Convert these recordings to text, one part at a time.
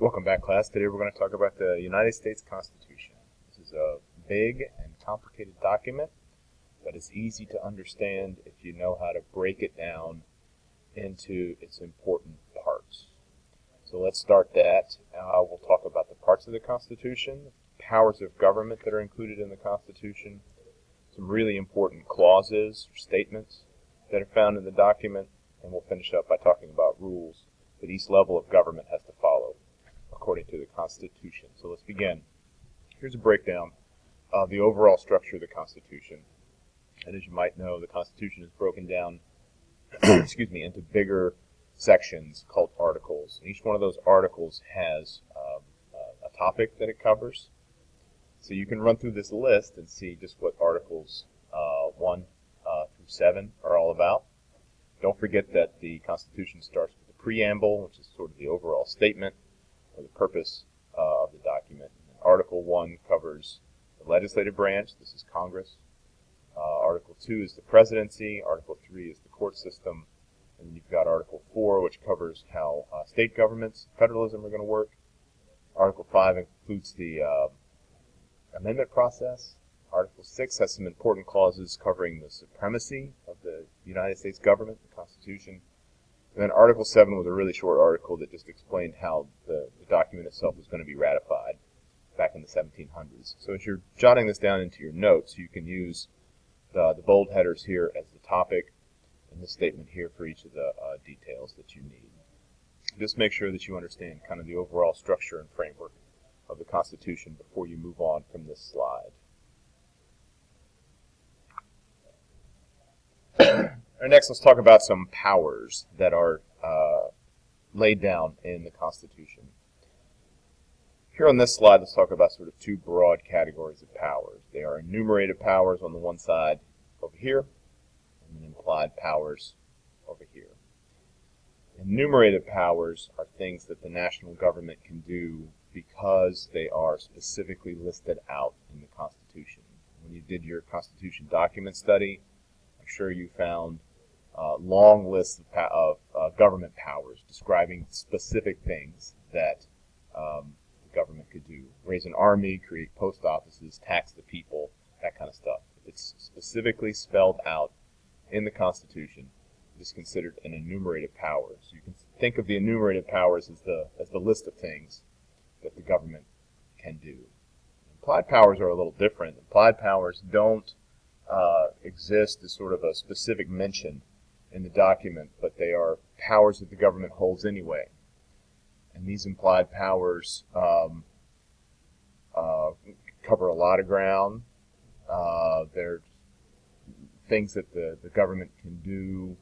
Welcome back, class. Today we're going to talk about the United States Constitution. This is a big and complicated document, but it's easy to understand if you know how to break it down into its important parts. So let's start that. We'll talk about the parts of the Constitution, powers of government that are included in the Constitution, some really important clauses or statements that are found in the document, and we'll finish up by talking about rules that each level of government has to follow according to the Constitution. So let's begin. Here's a breakdown of the overall structure of the Constitution. And as you might know, the Constitution is broken down into bigger sections called articles. And each one of those articles has a topic that it covers. So you can run through this list and see just what articles 1 through 7 are all about. Don't forget that the Constitution starts with the preamble, which is sort of the overall statement or the purpose of the document. And Article 1 covers the legislative branch. This is Congress. Article 2 is the presidency. Article 3 is the court system. And then you've got Article 4, which covers how state governments, federalism, are going to work. Article 5 includes the amendment process. Article 6 has some important clauses covering the supremacy of the United States government, the Constitution. And then Article 7 was a really short article that just explained how the document itself was going to be ratified back in the 1700s. So as you're jotting this down into your notes, you can use the bold headers here as the topic and the statement here for each of the details that you need. Just make sure that you understand kind of the overall structure and framework of the Constitution before you move on from this slide. Next, let's talk about some powers that are laid down in the Constitution. Here on this slide, let's talk about sort of two broad categories of powers. They are enumerated powers on the one side over here, and then implied powers over here. Enumerated powers are things that the national government can do because they are specifically listed out in the Constitution. When you did your Constitution document study, I'm sure you found long lists of government powers describing specific things that the government could do. Raise an army, create post offices, tax the people, that kind of stuff. If it's specifically spelled out in the Constitution, it is considered an enumerated power. So you can think of the enumerated powers as the list of things that the government can do. Implied powers are a little different. Implied powers don't exist as sort of a specific mention in the document, but they are powers that the government holds anyway. And these implied powers cover a lot of ground. They're things that the government can do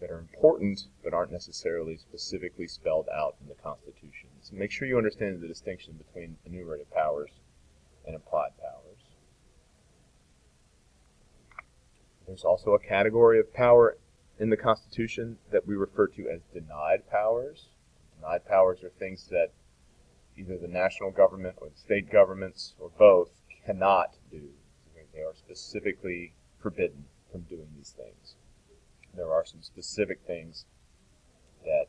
that are important, but aren't necessarily specifically spelled out in the Constitution. So make sure you understand the distinction between enumerated powers and implied powers. There's also a category of power in the Constitution that we refer to as denied powers. Denied powers are things that either the national government or the state governments or both cannot do. They are specifically forbidden from doing these things. There are some specific things that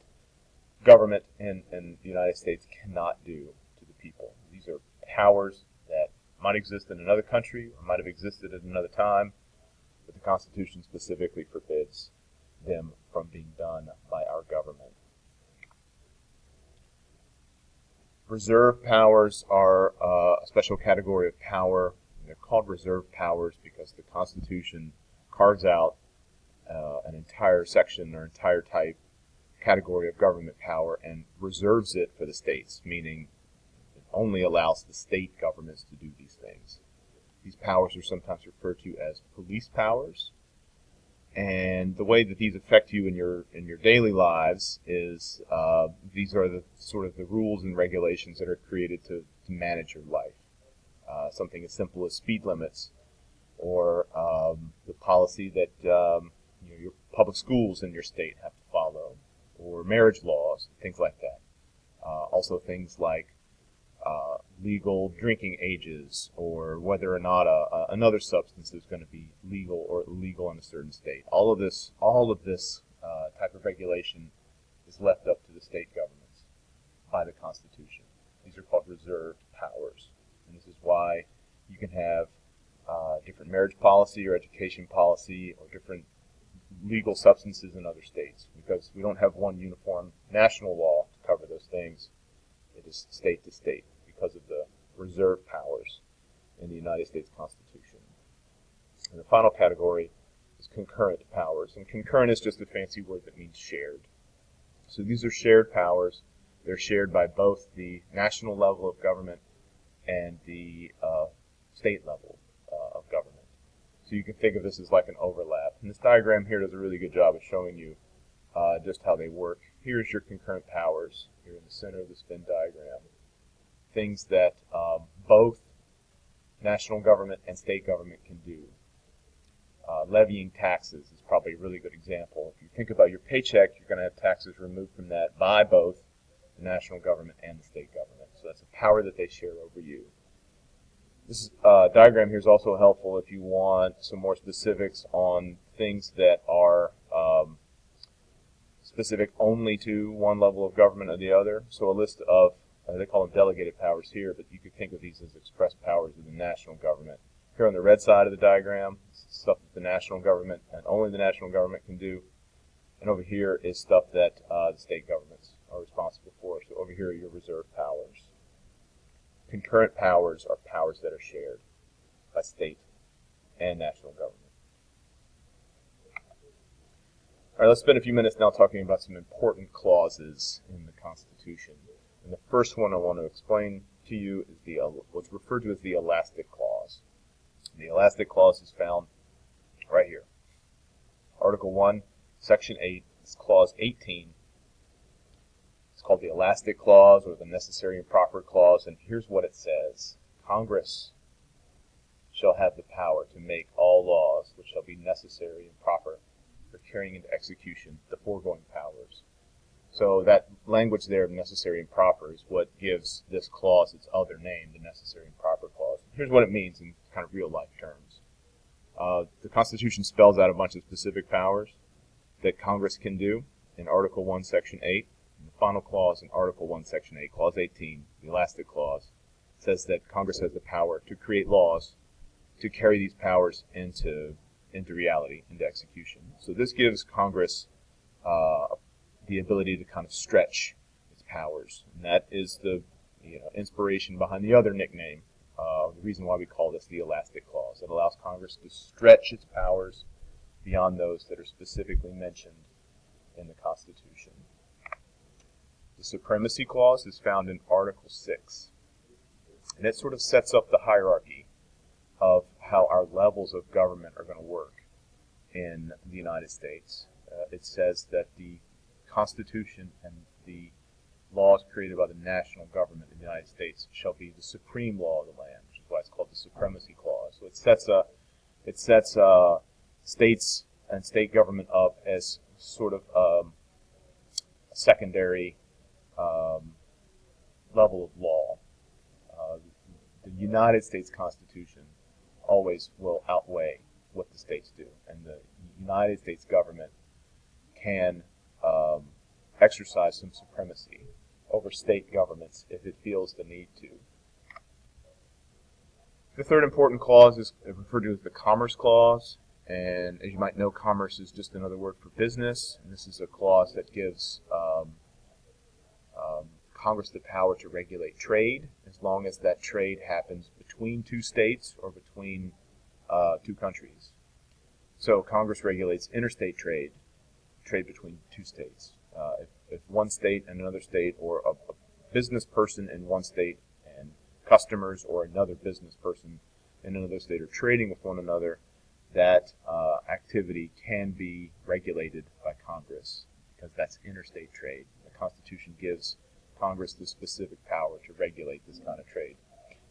government in the United States cannot do to the people. These are powers that might exist in another country or might have existed at another time, but the Constitution specifically forbids them from being done by our government. Reserve powers are a special category of power. They're called reserve powers because the Constitution carves out an entire section or entire category of government power and reserves it for the states, meaning it only allows the state governments to do these things. These powers are sometimes referred to as police powers, and the way that these affect you in your daily lives is these are the sort of the rules and regulations that are created to manage your life. Something as simple as speed limits, or the policy that your public schools in your state have to follow, or marriage laws, things like that. Also things like legal drinking ages, or whether or not another substance is going to be legal or illegal in a certain state. All of this type of regulation is left up to the state governments. by the Constitution. These are called reserved powers. And this is why you can have different marriage policy or education policy or different legal substances in other states, because we don't have one uniform national law to cover those things. It is state to state because of the reserve powers in the United States Constitution. And the final category is concurrent powers. And concurrent is just a fancy word that means shared. So these are shared powers. They're shared by both the national level of government and the state level of government. So you can think of this as like an overlap. And this diagram here does a really good job of showing you just how they work. Here's your concurrent powers here in the center of this Venn diagram. Things that both national government and state government can do. Levying taxes is probably a really good example. If you think about your paycheck, you're going to have taxes removed from that by both the national government and the state government. So that's a power that they share over you. This diagram here is also helpful if you want some more specifics on things that are specific only to one level of government or the other. So a list of, they call them delegated powers here, but you could think of these as express powers of the national government. Here on the red side of the diagram, stuff that the national government and only the national government can do. And over here is stuff that the state governments are responsible for. So over here are your reserve powers. Concurrent powers are powers that are shared by state and national government. All right, let's spend a few minutes now talking about some important clauses in the Constitution. And the first one I want to explain to you is what's referred to as the elastic clause. The elastic clause is found right here. Article 1, Section 8, it's Clause 18. It's called the elastic clause or the necessary and proper clause, and here's what it says. Congress shall have the power to make all laws which shall be necessary and proper for carrying into execution the foregoing powers. So that language there of necessary and proper is what gives this clause its other name, the necessary and proper clause. Here's what it means in kind of real-life terms. The Constitution spells out a bunch of specific powers that Congress can do in Article 1, Section 8. And the final clause in Article 1, Section 8, Clause 18, the elastic clause, says that Congress has the power to create laws to carry these powers into reality, into execution. So this gives Congress the ability to kind of stretch its powers. And that is the inspiration behind the other nickname, the reason why we call this the elastic clause. It allows Congress to stretch its powers beyond those that are specifically mentioned in the Constitution. The supremacy clause is found in Article 6. And it sort of sets up the hierarchy of how our levels of government are going to work in the United States. It says that the Constitution and the laws created by the national government in the United States shall be the supreme law of the land, which is why it's called the supremacy clause. So it sets states and state government up as sort of a secondary level of law. The United States Constitution always will outweigh what the states do, and the United States government can exercise some supremacy over state governments if it feels the need to. The third important clause is referred to as the Commerce Clause, and as you might know, commerce is just another word for business, and this is a clause that gives Congress the power to regulate trade as long as that trade happens between two states or between two countries. So Congress regulates interstate trade between two states. If one state and another state, or a business person in one state and customers or another business person in another state are trading with one another, that activity can be regulated by Congress because that's interstate trade. The Constitution gives Congress the specific power to regulate this kind of trade.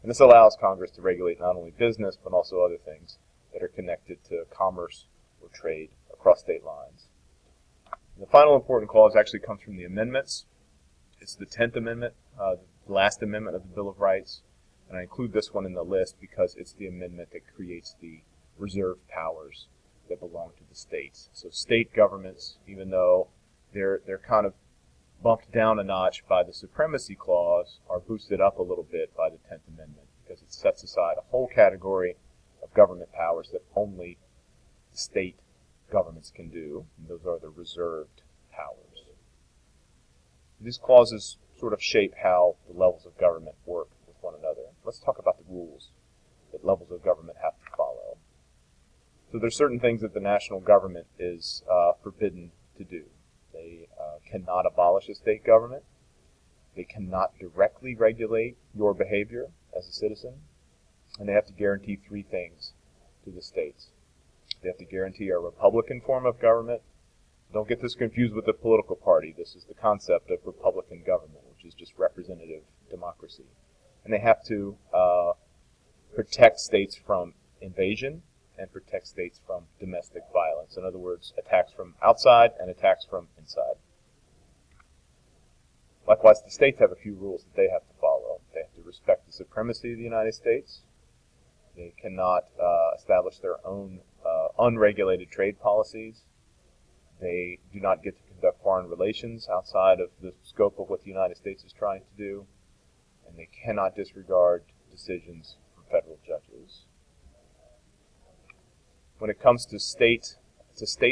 And this allows Congress to regulate not only business but also other things that are connected to commerce or trade across state lines. The final important clause actually comes from the amendments. It's the 10th Amendment, the last amendment of the Bill of Rights. And I include this one in the list because it's the amendment that creates the reserved powers that belong to the states. So state governments, even though they're kind of bumped down a notch by the Supremacy Clause are boosted up a little bit by the 10th Amendment, because it sets aside a whole category of government powers that only the state governments can do, and those are the reserved powers. These clauses sort of shape how the levels of government work with one another. Let's talk about the rules that levels of government have to follow. So there's certain things that the national government is forbidden to do. They cannot abolish a state government. They cannot directly regulate your behavior as a citizen. And they have to guarantee three things to the states. They have to guarantee a republican form of government. Don't get this confused with the political party. This is the concept of republican government, which is just representative democracy. And they have to protect states from invasion and protect states from domestic violence. In other words, attacks from outside and attacks from inside. Likewise, the states have a few rules that they have to follow. They have to respect the supremacy of the United States. They cannot establish their own unregulated trade policies. They do not get to conduct foreign relations outside of the scope of what the United States is trying to do. And they cannot disregard decisions from federal judges. When it comes to state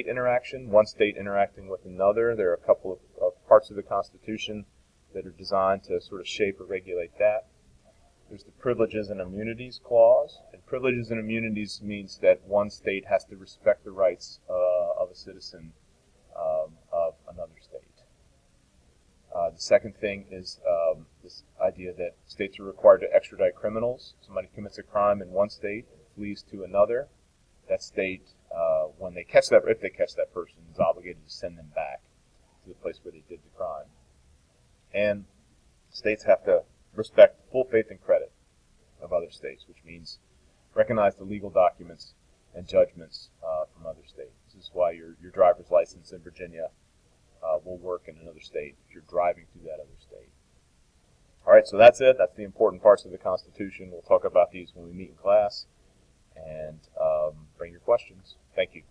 interaction, one state interacting with another, there are a couple of parts of the Constitution that are designed to sort of shape or regulate that. There's the Privileges and Immunities Clause. And privileges and immunities means that one state has to respect the rights of a citizen of another state. The second thing is this idea that states are required to extradite criminals. Somebody commits a crime in one state and flees to another. That state, when they catch that, if they catch that person, is obligated to send them back to the place where they did the crime. And states have to respect full faith and credit of other states, which means recognize the legal documents and judgments from other states. This is why your driver's license in Virginia will work in another state if you're driving through that other state. All right, so that's it. That's the important parts of the Constitution. We'll talk about these when we meet in class. And bring your questions. Thank you.